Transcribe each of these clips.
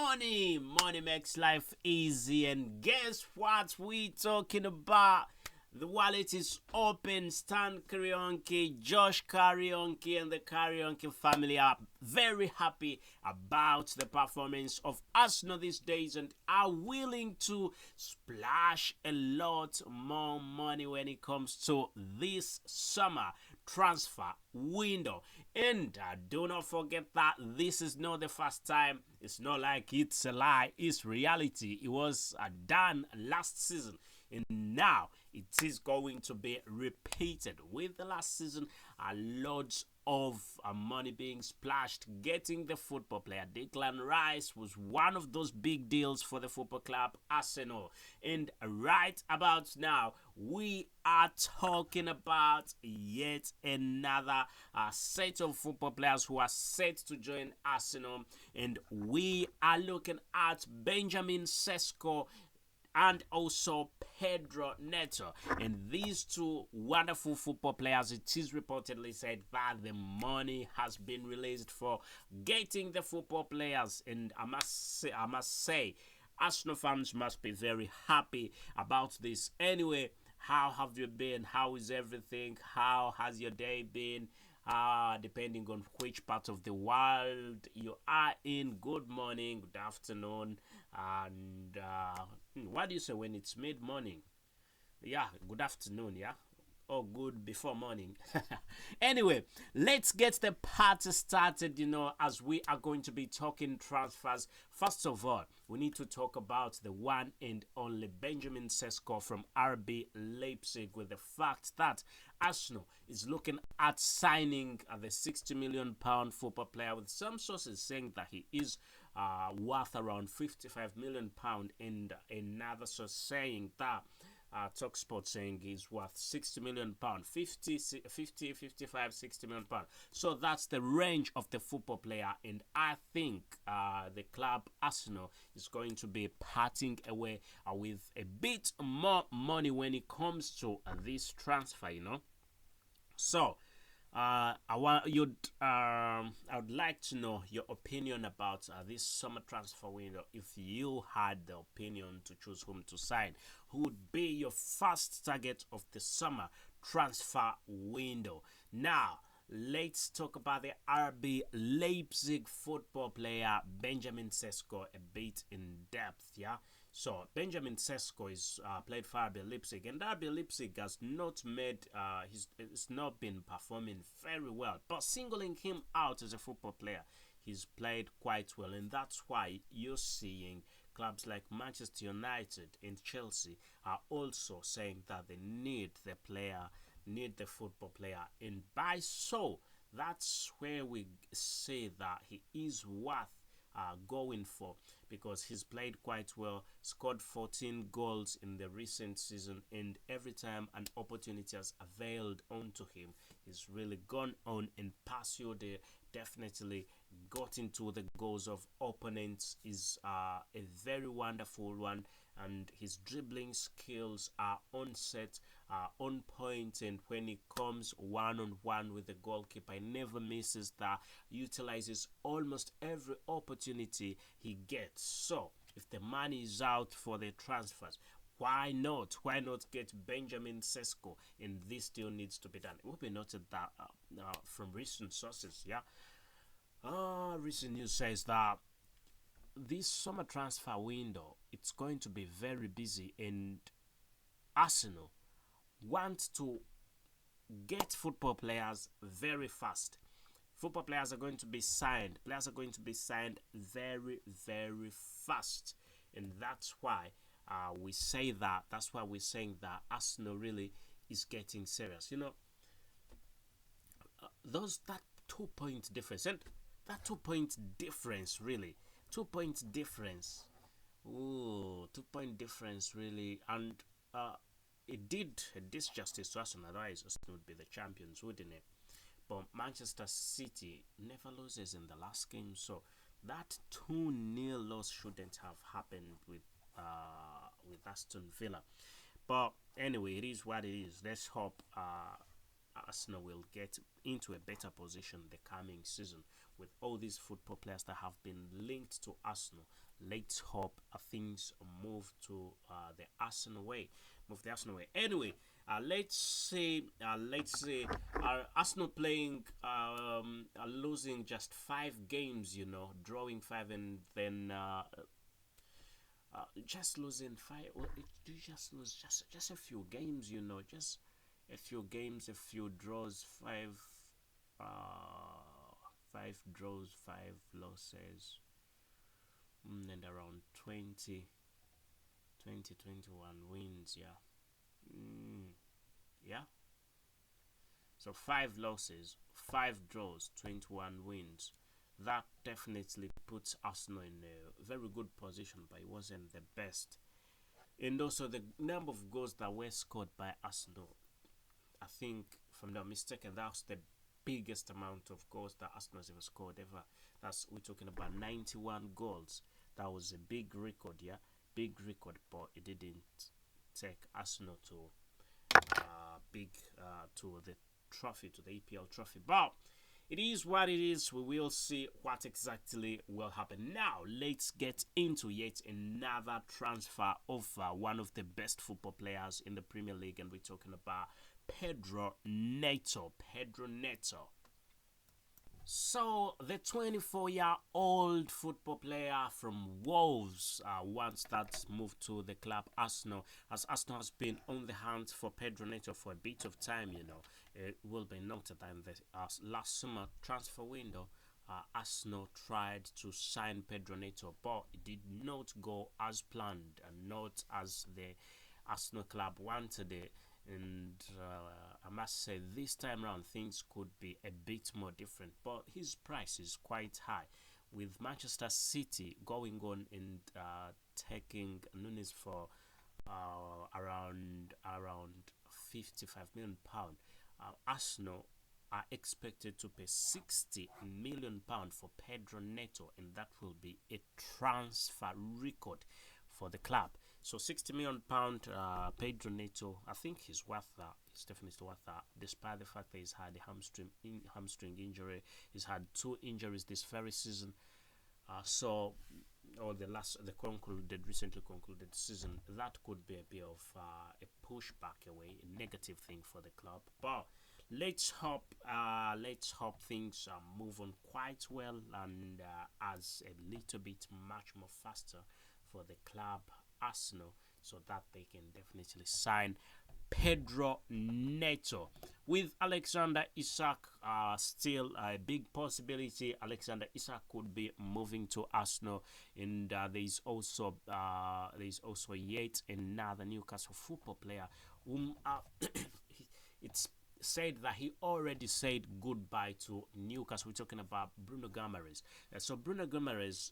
Money makes life easy, and guess what we talking about? The wallet is open. Stan Karionki, Josh Karionki, and the Karionki family are very happy about the performance of Arsenal these days and are willing to splash a lot more money when it comes to this summer transfer window. And do not forget that this is not the first time. It's not like it's a lie, it's reality. It was done last season, and now it is going to be repeated. With the last season, loads of money being splashed getting the football player. Declan Rice was one of those big deals for the football club Arsenal. And right about now, we are talking about yet another set of football players who are set to join Arsenal. And we are looking at Benjamin Sesko and also Pedro Neto. And these two wonderful football players, it is reportedly said that the money has been released for getting the football players. And I must say, Arsenal fans must be very happy about this. Anyway, how have you been? How is everything? How has your day been? Depending on which part of the world you are in. Good morning, good afternoon, and what do you say when it's mid morning? Yeah, good afternoon, yeah, or good before morning. Anyway, let's get the party started, as we are going to be talking transfers. First of all, we need to talk about the one and only Benjamin Sesko from RB Leipzig, with the fact that Arsenal is looking at signing the £60 million football player, with some sources saying that he is worth around £55 million, and another source saying that Talksport saying he's worth £60 million, 55, £60 million. So that's the range of the football player, and I think the club Arsenal is going to be parting away with a bit more money when it comes to this transfer. So I would like to know your opinion about this summer transfer window. If you had the opinion to choose whom to sign, who would be your first target of the summer transfer window? Now, let's talk about the RB Leipzig football player Benjamin Sesko a bit in depth. Yeah. So Benjamin Sesko is played for RB Leipzig, and RB Leipzig has not made it's not been performing very well. But singling him out as a football player, he's played quite well, and that's why you're seeing clubs like Manchester United and Chelsea are also saying that they need the football player, and by so that's where we say that he is worth going for, because he's played quite well, scored 14 goals in the recent season, and every time an opportunity has availed onto him, he's really gone on and pursued it, definitely got into the goals of opponents, is a very wonderful one, and his dribbling skills are on set, on point, and when he comes one-on-one with the goalkeeper, he never misses that, utilizes almost every opportunity he gets. So if the money is out for the transfers, why not get Benjamin Sesko? And this still needs to be done. It will be noted that from recent sources, recent news says that this summer transfer window, it's going to be very busy, and Arsenal want to get football players very fast. Football players are going to be signed. Players are going to be signed very, very fast, and that's why we say that. That's why we're saying that Arsenal really is getting serious. That 2 point difference, and that 2 point difference really, 2 point difference. Ooh, 2 point difference really, and it did a disjustice to Arsenal. Otherwise, Arsenal would be the champions, wouldn't it? But Manchester City never loses in the last game, so that 2-0 loss shouldn't have happened with Aston Villa. But anyway, it is what it is. Let's hope Arsenal will get into a better position the coming season with all these football players that have been linked to Arsenal. let's hope things move to the Arsenal way. Move the Arsenal way. Anyway, let's say, Arsenal playing, losing just 5 games. Drawing five and then just losing five. Well, you just lose just a few games. Just a few games, a few draws, five draws, 5 losses, and around 21 wins. Yeah. Yeah. So 5 losses, 5 draws, 21 wins. That definitely puts Arsenal in a very good position, but it wasn't the best. And also the number of goals that were scored by Arsenal, I think, if I'm not mistaken, that's the biggest amount of goals that Arsenal has ever scored ever. We're talking about 91 goals. That was a big record, yeah, big record, but it didn't take Arsenal to big to the trophy, to the EPL trophy. But it is what it is. We will see what exactly will happen. Now, let's get into yet another transfer of one of the best football players in the Premier League, and we're talking about Pedro Neto. Pedro Neto. So, the 24-year-old football player from Wolves, once that moved to the club Arsenal, as Arsenal has been on the hunt for Pedro Neto for a bit of time. It will be noted that in the last summer transfer window, Arsenal tried to sign Pedro Neto, but it did not go as planned and not as the Arsenal club wanted it. And I must say, this time around things could be a bit more different, but his price is quite high, with Manchester City going on and taking Nunes for around 55 million pound. Arsenal are expected to pay 60 million pound for Pedro Neto, and that will be a transfer record for the club. So 60 million pound, Pedro Neto, I think he's worth that. He's definitely worth that, despite the fact that he's had a hamstring injury. He's had 2 injuries this very season. So, or the recently concluded season, that could be a bit of a pushback away, a negative thing for the club. But let's hope things move on quite well, and as a little bit much more faster for the club Arsenal, so that they can definitely sign Pedro Neto. With Alexander Isak still a big possibility. Alexander Isak could be moving to Arsenal, and there's also yet another Newcastle football player whom it's said that he already said goodbye to Newcastle. We're talking about Bruno Guimaraes. So Bruno Guimaraes,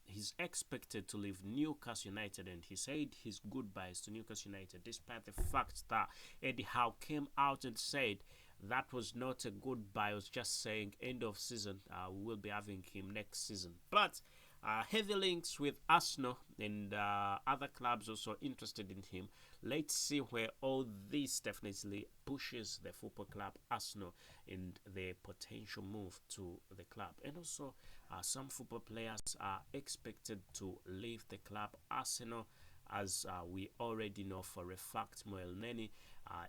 he's expected to leave Newcastle United, and he said his goodbyes to Newcastle United, despite the fact that Eddie Howe came out and said that was not a goodbye. It was just saying end of season. We will be having him next season. But heavy links with Arsenal and other clubs also interested in him. Let's see where all this definitely pushes the football club Arsenal and the potential move to the club. And also, some football players are expected to leave the club Arsenal, as we already know for a fact.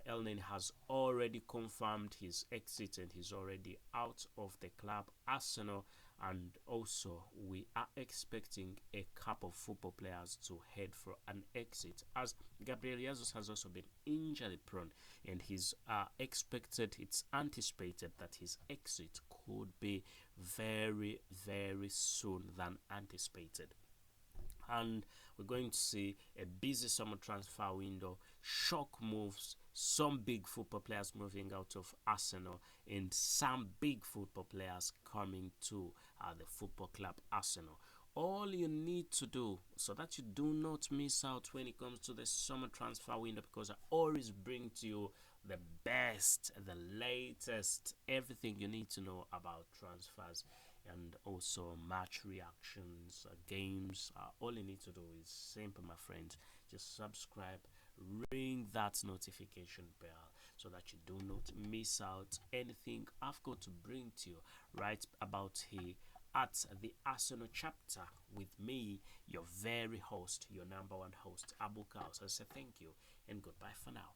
El Neni has already confirmed his exit, and he's already out of the club Arsenal. And also, we are expecting a couple of football players to head for an exit, as Gabriel Jesus has also been injury prone, and it's anticipated that his exit could be very, very soon than anticipated. And we're going to see a busy summer transfer window, shock moves, some big football players moving out of Arsenal, and some big football players coming to the football club Arsenal. All you need to do so that you do not miss out when it comes to the summer transfer window, because I always bring to you the best, the latest, everything you need to know about transfers, and also match reactions, games. All you need to do is simple, my friends. Just subscribe, ring that notification bell, so that you do not miss out anything I've got to bring to you right about here at the Arsenal chapter with me, your very host, your number one host, Abu Kaos. I say thank you and goodbye for now.